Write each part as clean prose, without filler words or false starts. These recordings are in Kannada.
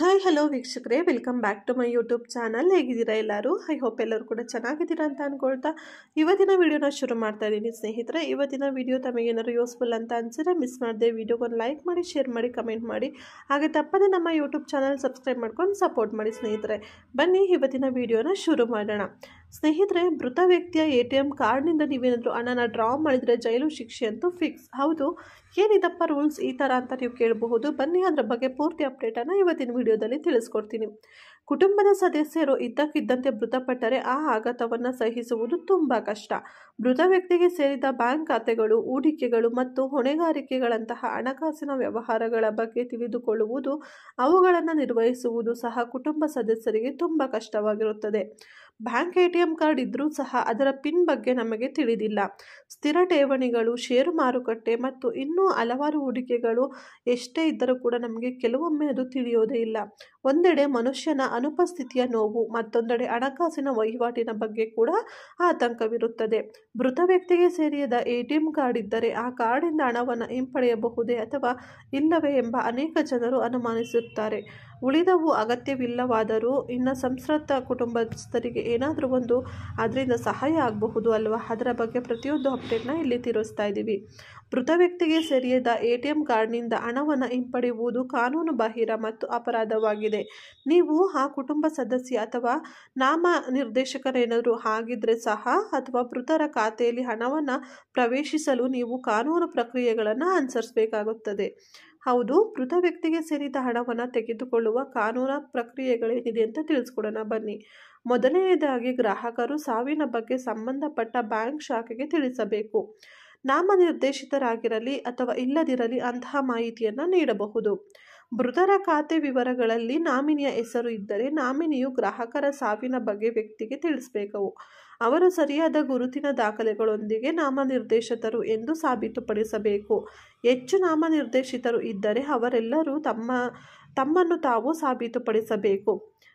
ಹಾಯ್ ಹಲೋ ವೀಕ್ಷಕರೇ, welcome back to my YouTube channel. ಹೇಗಿದ್ದೀರಾ ಎಲ್ಲರೂ? ಐ ಹೋಪ್ ಎಲ್ಲರೂ ಕೂಡ ಚೆನ್ನಾಗಿದ್ದೀರಾ ಅಂತ ಅಂದ್ಕೊಳ್ತಾ ಇವತ್ತಿನ ವಿಡಿಯೋನ ಶುರು ಮಾಡ್ತಾ ಇದ್ದೀನಿ ಸ್ನೇಹಿತರೆ. ಇವತ್ತಿನ ವಿಡಿಯೋ ತಮಗೇನಾದ್ರು ಯೂಸ್ಫುಲ್ ಅಂತ ಅನಿಸಿದ್ರೆ ಮಿಸ್ ಮಾಡದೆ ವಿಡಿಯೋಗೊಂದು ಲೈಕ್ ಮಾಡಿ, ಶೇರ್ ಮಾಡಿ, ಕಮೆಂಟ್ ಮಾಡಿ, ಹಾಗೆ ತಪ್ಪದೆ ನಮ್ಮ ಯೂಟ್ಯೂಬ್ ಚಾನಲ್ ಸಬ್ಸ್ಕ್ರೈಬ್ ಮಾಡ್ಕೊಂಡು ಸಪೋರ್ಟ್ ಮಾಡಿ ಸ್ನೇಹಿತರೆ. ಬನ್ನಿ ಇವತ್ತಿನ ವಿಡಿಯೋನ ಶುರು ಮಾಡೋಣ ಸ್ನೇಹಿತರೆ. ಮೃತ ವ್ಯಕ್ತಿಯ ATM ಕಾರ್ಡ್ನಿಂದ ನೀವೇನಾದರೂ ಹಣನ ಡ್ರಾ ಮಾಡಿದರೆ ಜೈಲು ಶಿಕ್ಷೆ ಅಂತೂ ಫಿಕ್ಸ್. ಹೌದು, ಏನಿದಪ್ಪ ರೂಲ್ಸ್ ಈ ಥರ ಅಂತ ನೀವು ಕೇಳಬಹುದು. ಬನ್ನಿ ಅದರ ಬಗ್ಗೆ ಪೂರ್ತಿ ಅಪ್ಡೇಟನ್ನು ಇವತ್ತಿನ ವಿಡಿಯೋದಲ್ಲಿ ತಿಳಿಸ್ಕೊಡ್ತೀನಿ. ಕುಟುಂಬದ ಸದಸ್ಯರು ಇದ್ದಕ್ಕಿದ್ದಂತೆ ಮೃತಪಟ್ಟರೆ ಆ ಆಘಾತವನ್ನು ಸಹಿಸುವುದು ತುಂಬ ಕಷ್ಟ. ಮೃತ ವ್ಯಕ್ತಿಗೆ ಸೇರಿದ ಬ್ಯಾಂಕ್ ಖಾತೆಗಳು, ಹೂಡಿಕೆಗಳು ಮತ್ತು ಹೊಣೆಗಾರಿಕೆಗಳಂತಹ ಹಣಕಾಸಿನ ವ್ಯವಹಾರಗಳ ಬಗ್ಗೆ ತಿಳಿದುಕೊಳ್ಳುವುದು, ಅವುಗಳನ್ನು ನಿರ್ವಹಿಸುವುದು ಸಹ ಕುಟುಂಬ ಸದಸ್ಯರಿಗೆ ತುಂಬ ಕಷ್ಟವಾಗಿರುತ್ತದೆ. ಬ್ಯಾಂಕ್ ATM ಕಾರ್ಡ್ ಇದ್ದರೂ ಸಹ ಅದರ ಪಿನ್ ಬಗ್ಗೆ ನಮಗೆ ತಿಳಿದಿಲ್ಲ. ಸ್ಥಿರ ಠೇವಣಿಗಳು, ಷೇರು ಮಾರುಕಟ್ಟೆ ಮತ್ತು ಇನ್ನೂ ಹಲವಾರು ಹೂಡಿಕೆಗಳು ಎಷ್ಟೇ ಇದ್ದರೂ ಕೂಡ ನಮಗೆ ಕೆಲವೊಮ್ಮೆ ಅದು ತಿಳಿಯೋದೇ ಇಲ್ಲ. ಒಂದೆಡೆ ಮನುಷ್ಯನ ಅನುಪಸ್ಥಿತಿಯ ನೋವು, ಮತ್ತೊಂದೆಡೆ ಹಣಕಾಸಿನ ವಹಿವಾಟಿನ ಬಗ್ಗೆ ಕೂಡ ಆತಂಕವಿರುತ್ತದೆ. ಮೃತ ವ್ಯಕ್ತಿಗೆ ಸೇರಿದ ATM ಕಾರ್ಡ್ ಇದ್ದರೆ ಆ ಕಾರ್ಡಿಂದ ಹಣವನ್ನು ಹಿಂಪಡೆಯಬಹುದೇ ಅಥವಾ ಇಲ್ಲವೇ ಎಂಬ ಅನೇಕ ಜನರು ಅನುಮಾನಿಸುತ್ತಾರೆ. ಉಳಿದವು ಅಗತ್ಯವಿಲ್ಲವಾದರೂ ಇನ್ನು ಸಂತ್ರಸ್ತ ಕುಟುಂಬಸ್ಥರಿಗೆ ಏನಾದರೂ ಒಂದು ಅದರಿಂದ ಸಹಾಯ ಆಗಬಹುದು ಅಲ್ವಾ? ಅದರ ಬಗ್ಗೆ ಪ್ರತಿಯೊಂದು ಅಪ್ಡೇಟ್ನ ಇಲ್ಲಿ ತಿಳಿಸ್ತಾ ಇದ್ದೀವಿ. ಮೃತ ವ್ಯಕ್ತಿಗೆ ಸೇರಿದ ATM ಕಾರ್ಡ್ನಿಂದ ಹಣವನ್ನು ಹಿಂಪಡೆಯುವುದು ಕಾನೂನು ಬಾಹಿರ ಮತ್ತು ಅಪರಾಧವಾಗಿದೆ. ನೀವು ಆ ಕುಟುಂಬ ಸದಸ್ಯ ಅಥವಾ ನಾಮನಿರ್ದೇಶಕರೇನಾದರೂ ಆಗಿದ್ರೆ ಸಹ ಅಥವಾ ಮೃತರ ಖಾತೆಯಲ್ಲಿ ಹಣವನ್ನು ಪ್ರವೇಶಿಸಲು ನೀವು ಕಾನೂನು ಪ್ರಕ್ರಿಯೆಗಳನ್ನು ಅನುಸರಿಸಬೇಕಾಗುತ್ತದೆ. ಹೌದು, ಮೃತ ವ್ಯಕ್ತಿಗೆ ಸೇರಿದ ಹಣವನ್ನು ತೆಗೆದುಕೊಳ್ಳುವ ಕಾನೂನು ಪ್ರಕ್ರಿಯೆಗಳೇನಿದೆ ಅಂತ ತಿಳಿಸ್ಕೊಡೋಣ ಬನ್ನಿ. ಮೊದಲನೆಯದಾಗಿ, ಗ್ರಾಹಕರು ಸಾವಿನ ಬಗ್ಗೆ ಸಂಬಂಧಪಟ್ಟ ಬ್ಯಾಂಕ್ ಶಾಖೆಗೆ ತಿಳಿಸಬೇಕು. ನಾಮನಿರ್ದೇಶಿತರಾಗಿರಲಿ ಅಥವಾ ಇಲ್ಲದಿರಲಿ ಅಂತಹ ಮಾಹಿತಿಯನ್ನು ನೀಡಬಹುದು. ಮೃತರ ಖಾತೆ ವಿವರಗಳಲ್ಲಿ ನಾಮಿನಿಯ ಹೆಸರು ಇದ್ದರೆ ನಾಮಿನಿಯು ಗ್ರಾಹಕರ ಸಾವಿನ ಬಗ್ಗೆ ವ್ಯಕ್ತಿಗೆ ತಿಳಿಸಬೇಕು. ಅವರು ಸರಿಯಾದ ಗುರುತಿನ ದಾಖಲೆಗಳೊಂದಿಗೆ ನಾಮನಿರ್ದೇಶಿತರು ಎಂದು ಸಾಬೀತುಪಡಿಸಬೇಕು. ಹೆಚ್ಚು ನಾಮನಿರ್ದೇಶಿತರು ಇದ್ದರೆ ಅವರೆಲ್ಲರೂ ತಮ್ಮನ್ನು ತಾವು ಸಾಬೀತುಪಡಿಸಬೇಕು.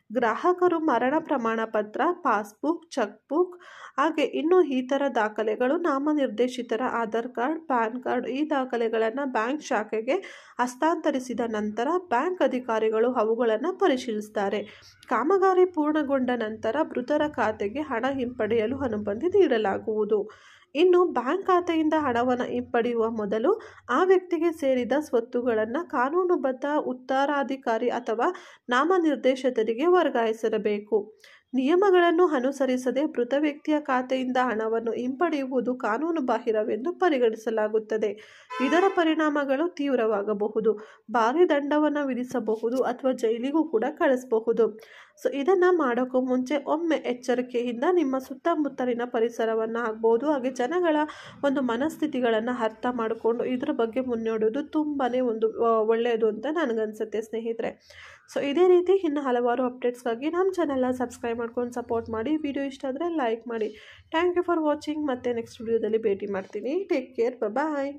ಗ್ರಾಹಕರು ಮರಣ ಪ್ರಮಾಣ ಪತ್ರ, ಪಾಸ್ಬುಕ್, ಚೆಕ್ಬುಕ್ ಹಾಗೆ ಇನ್ನೂ ಇತರ ದಾಖಲೆಗಳು, ನಾಮನಿರ್ದೇಶಿತರ ಆಧಾರ್ ಕಾರ್ಡ್, ಪ್ಯಾನ್ ಕಾರ್ಡ್ ಈ ದಾಖಲೆಗಳನ್ನು ಬ್ಯಾಂಕ್ ಶಾಖೆಗೆ ಹಸ್ತಾಂತರಿಸಿದ ನಂತರ ಬ್ಯಾಂಕ್ ಅಧಿಕಾರಿಗಳು ಅವುಗಳನ್ನು ಪರಿಶೀಲಿಸುತ್ತಾರೆ. ಕಾಮಗಾರಿ ಪೂರ್ಣಗೊಂಡ ನಂತರ ಮೃತರ ಖಾತೆಗೆ ಹಣ ಹಿಂಪಡೆಯಲು ಅನುಮತಿ ನೀಡಲಾಗುವುದು. ಇನ್ನು ಬ್ಯಾಂಕ್ ಖಾತೆಯಿಂದ ಹಣವನ್ನು ಹಿಂಪಡೆಯುವ ಮೊದಲು ಆ ವ್ಯಕ್ತಿಗೆ ಸೇರಿದ ಸ್ವತ್ತುಗಳನ್ನು ಕಾನೂನುಬದ್ಧ ಉತ್ತರಾಧಿಕಾರಿ ಅಥವಾ ನಾಮನಿರ್ದೇಶಿತರಿಗೆ ವರ್ಗಾಯಿಸಬೇಕು. ನಿಯಮಗಳನ್ನು ಅನುಸರಿಸದೆ ಮೃತ ವ್ಯಕ್ತಿಯ ಖಾತೆಯಿಂದ ಹಣವನ್ನು ಹಿಂಪಡೆಯುವುದು ಕಾನೂನು ಬಾಹಿರವೆಂದು ಪರಿಗಣಿಸಲಾಗುತ್ತದೆ. ಇದರ ಪರಿಣಾಮಗಳು ತೀವ್ರವಾಗಬಹುದು. ಭಾರಿ ದಂಡವನ್ನು ವಿಧಿಸಬಹುದು ಅಥವಾ ಜೈಲಿಗೂ ಕೂಡ ಕಳಿಸಬಹುದು. ಇದನ್ನು ಮಾಡೋಕ್ಕೂ ಮುಂಚೆ ಒಮ್ಮೆ ಎಚ್ಚರಿಕೆಯಿಂದ ನಿಮ್ಮ ಸುತ್ತಮುತ್ತಲಿನ ಪರಿಸರವನ್ನು ಆಗ್ಬೋದು, ಹಾಗೆ ಜನಗಳ ಒಂದು ಮನಸ್ಥಿತಿಗಳನ್ನು ಅರ್ಥ ಮಾಡಿಕೊಂಡು ಇದರ ಬಗ್ಗೆ ಮುನ್ನಡೆಯೋದು ತುಂಬಾ ಒಂದು ಒಳ್ಳೆಯದು ಅಂತ ನನಗನ್ಸುತ್ತೆ ಸ್ನೇಹಿತರೆ. ಇದೇ ರೀತಿ ಇನ್ನು ಹಲವಾರು ಅಪ್ಡೇಟ್ಸ್ಗಾಗಿ ನಮ್ಮ ಚಾನಲ್ನ ಸಬ್ಸ್ಕ್ರೈಬ್ ಮಾಡ್ಕೊಂಡು ಸಪೋರ್ಟ್ ಮಾಡಿ. ವಿಡಿಯೋ ಇಷ್ಟ ಆದರೆ ಲೈಕ್ ಮಾಡಿ. Thank you for watching. ಮತ್ತೆ ನೆಕ್ಸ್ಟ್ ವಿಡಿಯೋದಲ್ಲಿ ಭೇಟಿ ಮಾಡ್ತೀನಿ. ಟೇಕ್ ಕೇರ್, ಬಾಯ್.